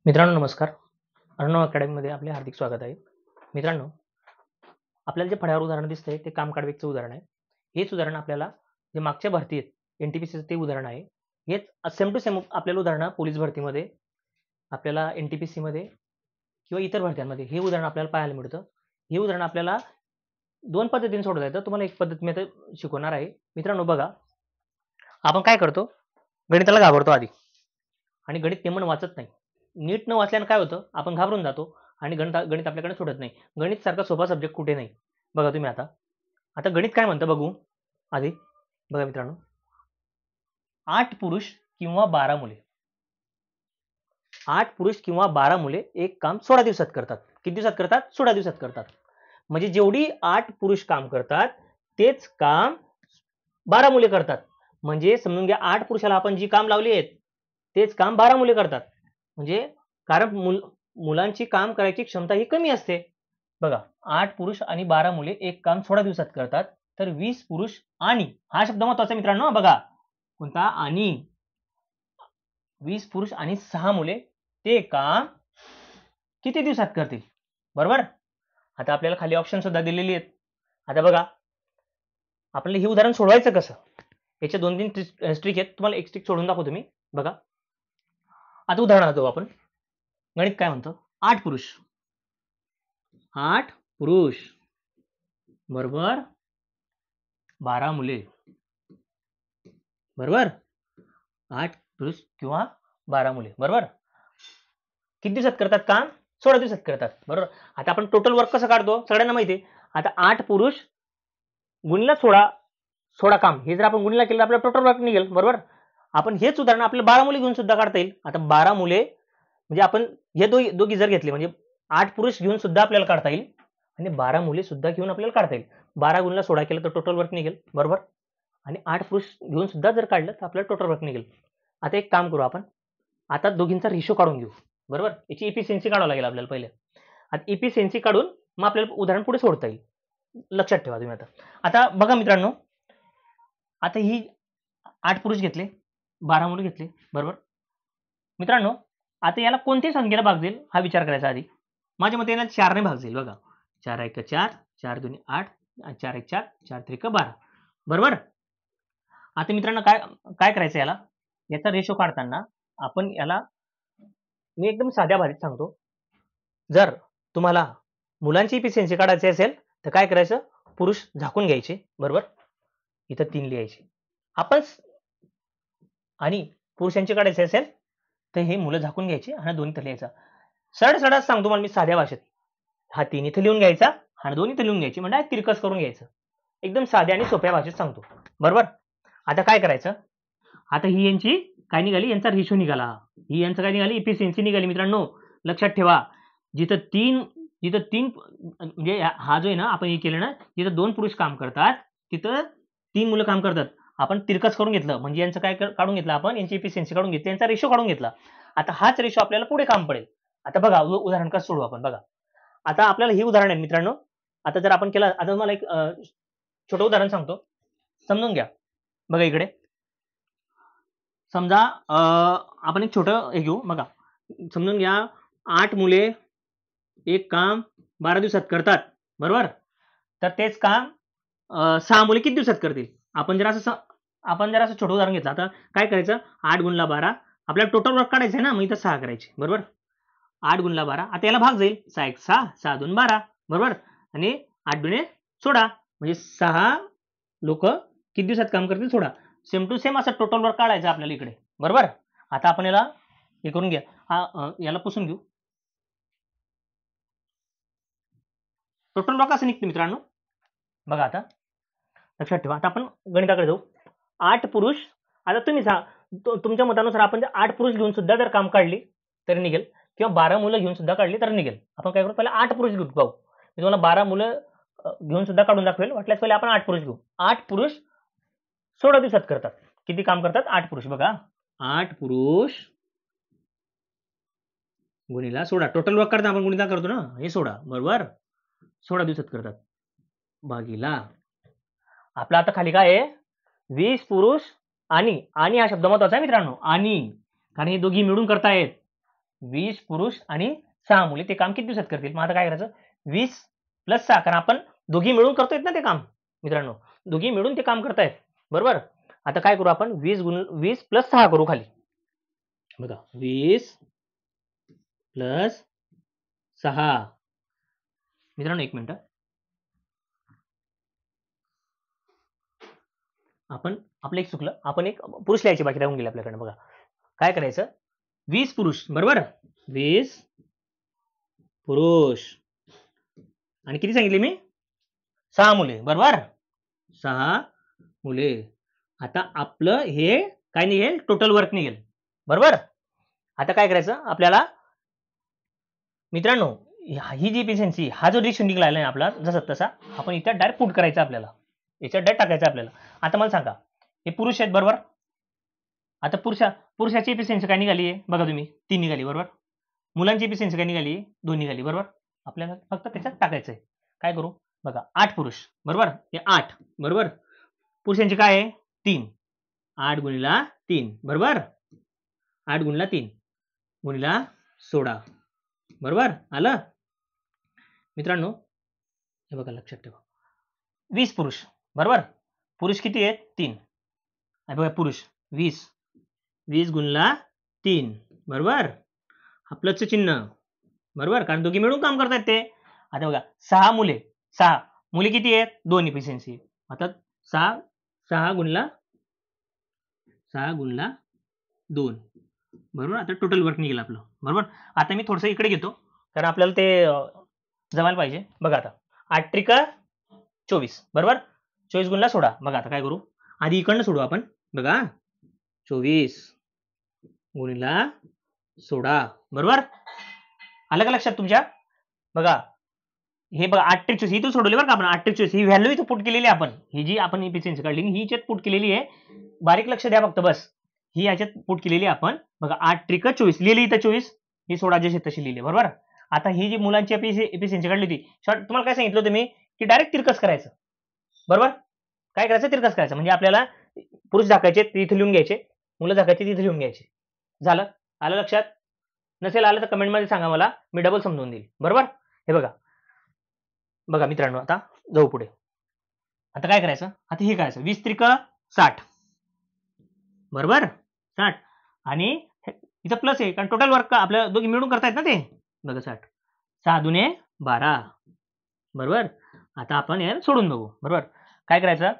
मित्रांनो नमस्कार. अर्णव अकॅडमीमध्ये आपले हार्दिक स्वागत आहे. मित्रांनो, आपल्याला जे फळ्यावर उदाहरण दिसतंय ते काम काढवेचं उदाहरण आहे. हेच उदाहरण आपल्याला जे मागच्या भरती आहेत, एन-टी-पी-सीचं ते उदाहरण आहे. हेच सेम टू सेम आपल्याला उदाहरणं पोलीस भरतीमध्ये, आपल्याला एन-टी-पी-सीमध्ये किंवा इतर भरत्यांमध्ये हे उदाहरण आपल्याला पाहायला मिळतं. हे उदाहरण आपल्याला 2 पद्धतीने सोडवता येतं. तुम्हाला एक पद्धत मी आता शिकवणार आहे. मित्रांनो बघा, आपण काय करतो, गणिताला घाबरतो आधी आणि गणित नेमून वाचत नाही. नीट न वाचल्यानं काय होतं, आपण घाबरून जातो आणि गणित आपल्याकडे सुटत नाही. गणित सारखा सोपा सब्जेक्ट कुठे नाही. बघा तुम्ही आता गणित काय म्हणतं बघू आधी. बघा मित्रांनो, 8 पुरुष किंवा 12 मुले. 8 पुरुष किंवा 12 मुले एक काम 16 दिवसात करतात. किती दिवसात करतात? 16 दिवसात करतात. म्हणजे जेवढी 8 पुरुष काम करतात, तेच काम 12 मुले करतात. म्हणजे समजून घ्या 8 पुरुषाला आपण जी काम लावली आहेत, तेच काम 12 मुले करतात. म्हणजे कारण मुलांची काम करायची क्षमता ही कमी असते. बघा 8 पुरुष आणि 12 मुले एक काम 16 दिवसात करतात. तर 20 पुरुष आणि हा शब्द महत्वाचा मित्रांनो बघा. कोणता? आणि 20 पुरुष आणि 6 मुले ते काम किती दिवसात करतील? बरोबर? आता आपल्याला खाली ऑप्शन सुद्धा दिलेली आहेत. आता बघा, आपल्याला हे उदाहरण सोडवायचं कसं? याच्या 2-3 ट्रिक आहेत. तुम्हाला एक ट्रिक सोडून दाखवतो मी. बघा. आता उदाहरणार्थ जाऊ आपण. गणित काय म्हणतं? 8 पुरुष. 8 पुरुष बरोबर 12 मुले. बरोबर? 8 पुरुष किंवा 12 मुले. बरोबर? किती दिवसात करतात काम? 16 दिवसात करतात. बरोबर? आता आपण टोटल वर्क कसं काढतो? सगळ्यांना माहिती आहे. आता 8 पुरुष गुणिले 16 काम. हे जर आपण गुणिले केलं तर आपल्याला टोटल वर्क निघेल. बरोबर? आपण हेच उदाहरण आपल्याला 12 मुले घेऊन सुद्धा काढता येईल. आता 12 मुले म्हणजे आपण हे दोघी जर घेतले म्हणजे 8 पुरुष घेऊन सुद्धा आपल्याला काढता येईल आणि 12 मुले सुद्धा घेऊन आपल्याला काढता येईल. 12 गुणिले 16 केलं तर टोटल वर्क निघेल. बरोबर? आणि 8 पुरुष घेऊन सुद्धा जर काढलं तर आपल्याला टोटल वर्क निघेल. आता एक काम करू आपण. आता दोघींचा रेशो काढून घेऊ. बरोबर? याची इफिशियन्सी काढावं लागेल आपल्याला पहिले. आता इफिशियन्सी काढून मग आपल्याला उदाहरण पुढे सोडता येईल. लक्षात ठेवा तुम्ही आता. आता बघा मित्रांनो, आता ही 8 पुरुष घेतले, 12 मुले घेतले. बरोबर? मित्रांनो, आता याला कोणत्या संख्येला भाग जाईल हा विचार करायचा आधी. माझ्या मते याला 4 ने भाग जाईल बघा. 4 1 4, 4 2 8, 4 1 4, 4 3 12. बरोबर? आता मित्रांनो काय करायचं याला? याचा रेशो काढताना आपण याला मी एकदम साध्या भाषेत सांगतो. जर तुम्हाला मुलांची इफिशियन्सी काढायची असेल तर काय करायचं? पुरुष झाकून घ्यायचे. बरोबर? इथं 3 लिहायचे. आपण आणि पुरुषांची काढायची असेल तर हे मुलं झाकून घ्यायची आणि 2 इथं लिहायचा. सरळ सांगतो तुम्हाला मी साध्या भाषेत. हा 3 इथं लिहून घ्यायचा आणि 2 इथं लिहून घ्यायची. म्हणजे तिरकस करून घ्यायचं. एकदम साध्या आणि सोप्या भाषेत सांगतो. बरोबर? आता काय करायचं? आता ही यांची काय निघाली? यांचा रेशो निघाला. ही यांचं काय निघाली? इफिशियन्सी निघाली मित्रांनो. लक्षात ठेवा. जिथं 3 म्हणजे हा जो आहे ना आपण हे केलं ना, जिथं 2 पुरुष काम करतात, तिथं 3 मुलं काम करतात. आपण तिरकस करून घेतलं. म्हणजे यांचं काय काढून घेतलं आपण? यांची इफिशियन्सी काढून घेतली. यांचा रेशो काढून घेतला. आता हाच रेशो आपल्याला पुढे काम पडेल. आता बघा उदाहरण कसं सोडवू आपण बघा. आता आपल्याला हे उदाहरण आहे मित्रांनो. आता जर आपण केलं, आता तुम्हाला एक छोटं उदाहरण सांगतो. समजून घ्या. बघा इकडे. समजा आपण एक छोटं हे घेऊ बघा. समजून घ्या 8 मुले एक काम 12 दिवसात करतात. बरोबर? तर तेच काम 6 मुले किती दिवसात करतील? आपण जर असं छोटं उदाहरण घेतलं. आता काय करायचं? 8 गुणिले 12 आपल्याला टोटल वर्क काढायचं आहे ना, मग इथं 6 करायचे. बरोबर? 8 गुणिले 12 आता याला भाग जाईल. 6 1 6, 6 2 12. बरोबर? आणि 8 दुणे 16 म्हणजे 6 लोक किती दिवसात काम करतील? 16. सेम टू सेम असं टोटल वर्क काढायचं आपल्याला इकडे. बरोबर? आता आपण याला हे करून घ्या. याला पुसून घेऊ. टोटल वर्क असं निघते मित्रांनो. बघा आता लक्षात ठेवा. आता आपण गणिताकडे जाऊ. 8 पुरुष. आता तुम्ही तुमच्या मतानुसार आपण 8 पुरुष घेऊन सुद्धा जर काम काढली तरी निघेल किंवा 12 मुलं घेऊन सुद्धा काढली तर निघेल. आपण काय करू? पहिले 8 पुरुष घेऊ पाहू. मी तुम्हाला 12 मुलं घेऊन सुद्धा काढून दाखवेल. वाटल्यास पहिले आपण 8 पुरुष घेऊ. 8 पुरुष 16 दिवसात करतात. किती काम करतात? 8 पुरुष. बघा 8 पुरुष गुणिले 16. टोटल वर्क करता आपण गुणिले करतो ना, हे 16. बरोबर? 16 दिवसात करतात. भागीला आपला आता खाली काय आहे? 20 पुरुष आणि हा शब्द महत्वाचा आहे मित्रांनो. आणि कारण हे दोघी मिळून करतायत. 20 पुरुष आणि 6 मुली ते काम किती दिवसात करतील? मग आता काय करायचं 20 + 6 कारण आपण दोघी मिळून करतोय ना ते काम मित्रांनो. दोघी मिळून ते काम करतायत. बरोबर? आता काय करू आपण 20 + 6 करू खाली. बघा 20 + 6 मित्रांनो 1 मिनिट. आपण आपलं एक चुकलं. आपण एक पुरुष लिहायचे बाकी राहून गेले आपल्याकडनं बघा. काय करायचं 20 पुरुष बरोबर 20 पुरुष आणि किती सांगितले मी 6 मुले बरोबर 6 मुले. आता आपलं हे काय निघेल टोटल वर्क निघेल बरोबर. आता काय करायचं आपल्याला मित्रांनो ही जी एफिशियन्सी हा जो रेशो निघाला आहे आपला जसा तसा आपण इथे डायरेक्ट पुट करायचं आपल्याला याच्यात डायरेक्ट टाकायचं आपल्याला. आता मला सांगा हे पुरुष आहेत बरोबर. आता पुरुषाची एफिशियन्सी काय निघाली आहे बघा तुम्ही 3 निघाली बरोबर. मुलांची एफिशियन्सी काय निघाली 2 निघाली बरोबर. आपल्याला फक्त त्याच्यात टाकायचं आहे. काय करू बघा 8 पुरुष बरोबर हे 8 बरोबर. पुरुषांची काय आहे 3 8 × 3 बरोबर 8 × 3 × 16 बरोबर आलं मित्रांनो. हे बघा लक्षात ठेवा 20 पुरुष बरोबर. पुरुष किती आहेत 3 बघा पुरुष 20 × 3 बरोबर. आपलंच चिन्ह बरोबर कारण दोघी मिळून काम करतात ते. आता बघा 6 मुले किती आहेत 2 एफिशियन्सी. आता 6 × 2 बरोबर. आता टोटल वर्क निघेल आपलं बरोबर. आता मी थोडंसं इकडे घेतो कारण आपल्याला ते जमायला पाहिजे. बघा आता 8 त्रिक 24 बरोबर 24 × 16 बघा आता काय करू आधी इकडनं सोडू आपण बघा 24 × 16 बरोबर. आलं का लक्षात तुमच्या बघा हे बघा 8 त्रिक 24 इथून सोडवले बरं का आपण 8 त्रिक 24 ही व्हॅल्यू इथं पुट केलेली आहे आपण. ही जी आपण एफिशियन्सी काढली ही याच्यात पुट केलेली आहे. बारीक लक्ष द्या फक्त बस. ही याच्यात पुट केलेली आहे आपण बघा 8 त्रिक 24 लिहिली इथं 24 ही 16 जशी तशी लिहिली बरोबर. आता ही जी मुलांची एफिशियन्सी काढली होती शॉर्ट तुम्हाला काय सांगितलं होतं मी की डायरेक्ट तिरकस करायचं बरोबर. काय करायचं तिरकस करायचं म्हणजे आपल्याला पुरुष दाखायचे ते इथे लिहून घ्यायचे मुलं दाखायचे तिथे लिहून घ्यायचे. झालं आलं लक्षात. नसेल आलं तर कमेंटमध्ये सांगा मला मी डबल समजून देईल बरोबर. हे बघा मित्रांनो आता जाऊ पुढे. आता काय करायचं आता हे करायचं 20 त्रिक 60 बरोबर 60 आणि इथं प्लस आहे कारण टोटल वर्क आपल्या दोघी मिळून करतायत ना ते बघा 60 6 दुने 12 बरोबर. आता आपण हे सोडून बघू बरोबर. काय करायचं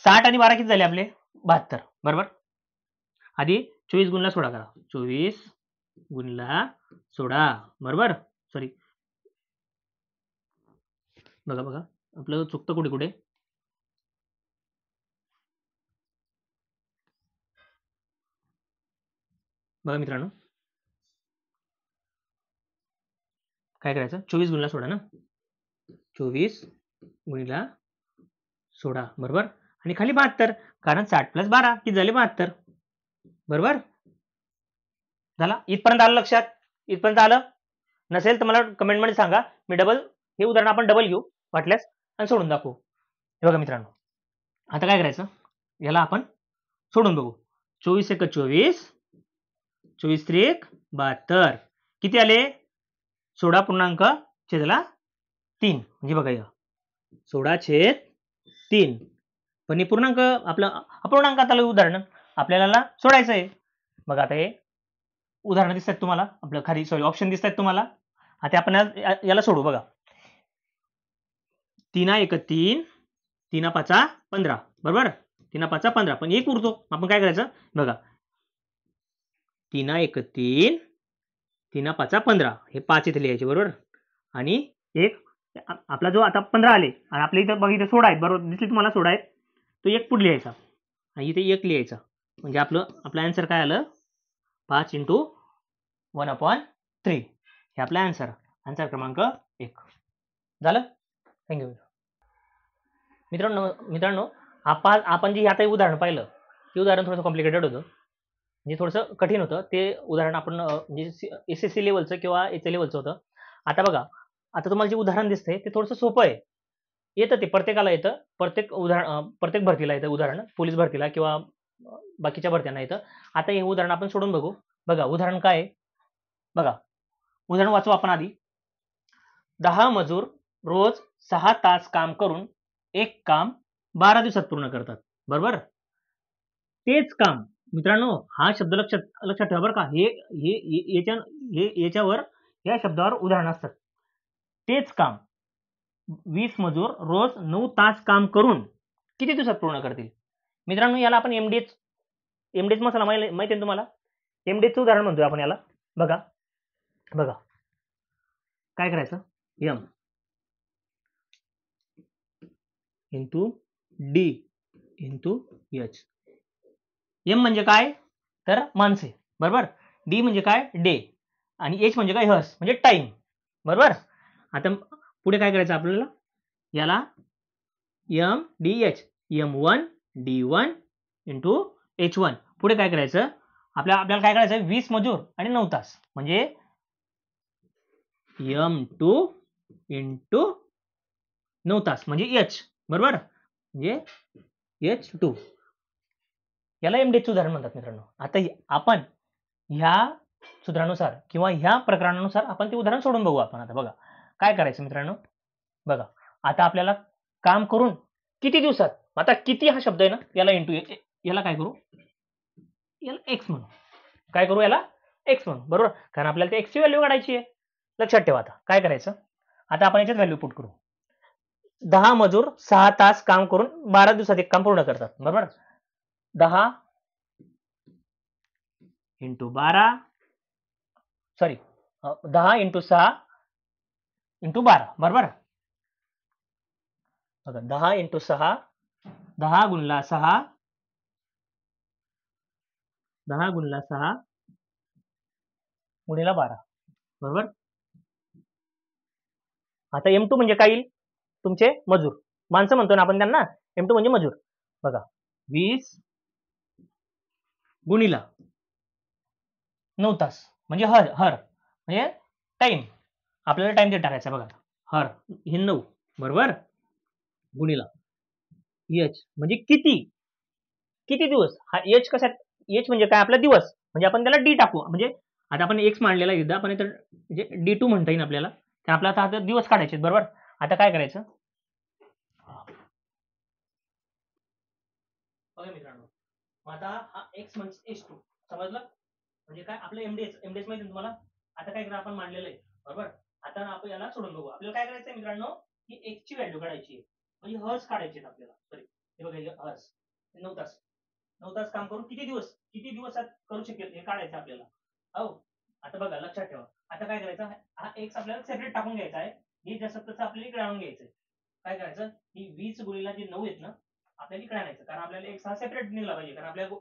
60 आणि 12 किती झाले आपले 72 बरोबर. आधी 24 × 16 करा 24 × 16 बरोबर. सॉरी बघा आपलं चुकतं कुठे बघा मित्रांनो. काय करायचं 24 × 16 ना 24 × 16 बरोबर आणि खाली 72 कारण 60 + 12 किती झाले 72 बरोबर. झाला इथपर्यंत आलं लक्षात. इथपर्यंत आलं नसेल तर मला कमेंटमध्ये सांगा मी डबल हे उदाहरण आपण डबल घेऊ वाटल्यास आणि सोडून दाखवू. हे बघा मित्रांनो आता काय करायचं याला आपण सोडून बघू 24 × 24 24 त्रिक 72 किती आले 16.3 म्हणजे बघा 16/3 पण हे पूर्णांक आपलं अपूर्णांकात आलं उदाहरण आपल्याला सोडायचं आहे. बघा आता हे उदाहरण दिसतात तुम्हाला आपलं खाली सॉरी ऑप्शन दिसतात तुम्हाला. आता आपण याला सोडू बघा 3 1 3 3 5 15 बरोबर 3 5 15 पण एक उरतो आपण काय करायचं बघा 3 1 3 3 5 15 हे 5 इथे लिहायचे बरोबर आणि एक आपला जो आता 15 आले आणि आपल्या इथं बघा इथं 16 आहेत बरोबर दिसले तुम्हाला 16 आहेत तो एक पुढे लिहायचा आणि इथे एक लिहायचा म्हणजे आपला आन्सर काय आलं 5 × 1/3 हे आपला आन्सर क्रमांक 1 झालं. थँक्यू मित्रांनो आपण जे आता उदाहरण पाहिलं ते उदाहरण थोडंसं कॉम्प्लिकेटेड होतं म्हणजे थोडंसं कठीण होतं ते उदाहरण आपण म्हणजे SSC लेवलचं किंवा HL लेवलचं होतं. आता बघा आता तुम्हाला जे उदाहरण दिसतंय ते थोडंसं सोपं आहे. येतं ते प्रत्येकाला येतं प्रत्येक भरतीला येतं उदाहरण पोलीस भरतीला किंवा बाकीच्या भरत्यांना येतं. आता हे उदाहरण आपण सोडून बघू. बघा उदाहरण काय आहे बघा उदाहरण वाचू आपण आधी. 10 मजूर रोज 6 तास काम करून एक काम 12 दिवसात पूर्ण करतात. बरोबर. तेच काम मित्रांनो, हा शब्द लक्षात ठेवा बरं का. याच्यावर या शब्दावर उदाहरण असतात. तेच काम 20 मजूर रोज 9 तास काम करून किती दिवसात पूर्ण करतील? मित्रांनो, याला आपण एमडीएच मसाला माहिती आहे तुम्हाला? एमडीएचचं उदाहरण म्हणतोय आपण याला. बघा काय करायचं, M into D into H. M म्हणजे काय, तर माणसे. बरोबर. डी म्हणजे काय, डे. आणि एच म्हणजे काय, हर्स म्हणजे टाइम. बरोबर. आता पुढे काय करायचं आपल्याला, याला M D H, M1 D1 into H1. पुढे काय करायचं, आपल्याला काय करायचं, 20 मजूर आणि 9 तास म्हणजे M2 इंटू 9 तास म्हणजे H. बरोबर. म्हणजे H2. याला एमडीएच उदाहरण म्हणतात मित्रांनो. आता आपण ह्या सूत्रानुसार किंवा ह्या प्रकरणानुसार आपण ते उदाहरण सोडून बघू. आपण आता बघा काय करायचं मित्रांनो. बघा आता आपल्याला काम करून किती दिवसात, आता किती हा शब्द आहे ना, याला इंटू याला काय करू, याला एक्स म्हणू. काय करू, याला एक्स म्हणू. बरोबर. कारण आपल्याला ते एक्सची व्हॅल्यू काढायची आहे. लक्षात ठेवा. आता काय करायचं, आता आपण याच्यात व्हॅल्यू पुट करू. 10 मजूर 6 तास काम करून 12 दिवसात एक काम पूर्ण करतात. बरोबर. 10 इंटू 12 सॉरी 10 इंटू 6 इंटू 12. बरोबर. बघा 10 इंटू 6 10 गुणला 6 10 गुणला 6 गुणिला 12. बरोबर. आता M2 म्हणजे काय येईल, तुमचे मजूर, माणसं म्हणतो ना आपण त्यांना. M2 म्हणजे मजूर. बघा 20 गुणिला 9 तास म्हणजे हर म्हणजे टाइम. आपल्याला टाइम ते टाकायचा. बघा हर हे 9. बरोबर. गुणिला एच म्हणजे किती दिवस. हा एच कशात, एच म्हणजे काय, आपला दिवस. म्हणजे आपण त्याला डी टाकू. म्हणजे आता आपण एक्स मांडलेला एकदा, आपण इथं म्हणजे D2 म्हणता येईल आपल्याला. तर आपल्याला आता दिवस काढायचे. बरोबर. आता काय करायचं, बघा मित्रांनो. आता हा एक्स म्हणजे H2 समजलं. म्हणजे काय, आपलं एमडीएच माहिती तुम्हाला. आता काय करा, आपण मांडलेलं आहे. बरोबर. आता आपण याला सोडून बघू. आपल्याला काय करायचं मित्रांनो, की एक्स ची व्हॅल्यू काढायची आहे. म्हणजे हर्स काढायचे आपल्याला. सॉरी, हे बघा हर्स 9 तास. 9 तास काम करून किती दिवसात करू शकेल हे काढायचं आपल्याला. हो. आता बघा लक्षात ठेवा. आता काय करायचं, हा एक्स आपल्याला सेपरेट टाकून घ्यायचा आहे. हे जसं तसं आपल्याला इकडे आणून घ्यायचं. काय करायचं, ही 20 गुणिला जे 9 आहेत ना, आपल्याला इकडे आणायचं. कारण आपल्याला एक्स हा सेपरेट निघाला पाहिजे. कारण आपल्याला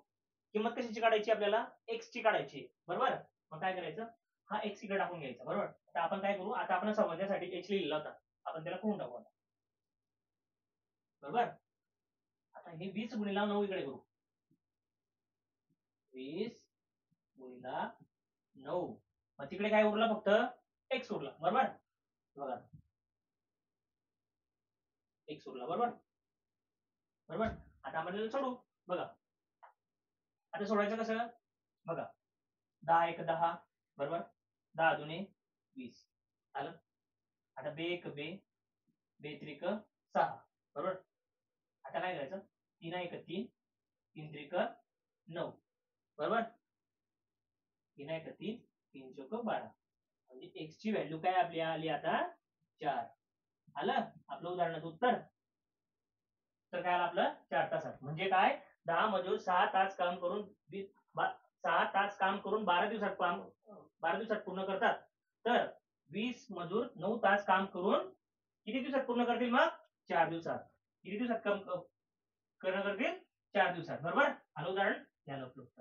किंमत कशाची काढायची, आपल्याला एक्स ची काढायची. बरोबर. मग काय करायचं, हा एक्स इकडे टाकून घ्यायचा. बरोबर. आता आपण काय करू, आता आपण समजण्यासाठी एच लिहिलेला होता, आपण त्याला करून टाकू आता. बरोबर. आता हे 20 गुणिला 9 इकडे करू. 20 गुणिला 9. मग तिकडे काय उरला, फक्त एक्स उरला. बरोबर. बघा एक्स उरला. बरोबर. आता आपण सोडू. बघा आता सोडायचं कसं, बघा 10 1 10. बरोबर. 10 दुने 20 आलं. आता बे 1 बे, बे 3 6. बरोबर. आता काय करायचं, 3 1 3, 3 3 9. बरोबर. 3 1 3, 3 4 12. म्हणजे एक्स ची व्हॅल्यू काय आपली आली आता 4. आलं आपलं उदाहरणाचं उत्तर. तर काय आलं आपलं 4 तासात. म्हणजे काय, 10 मजूर 6 तास काम करून 6 तास काम करून 12 दिवसात पूर्ण करतात. तर 20 मजूर 9 तास काम करून किती दिवसात पूर्ण करतील, मग 4 दिवसात. किती दिवसात काम करतील, 4 दिवसात. बरोबर. आलं उदाहरण. याला उपयुक्त.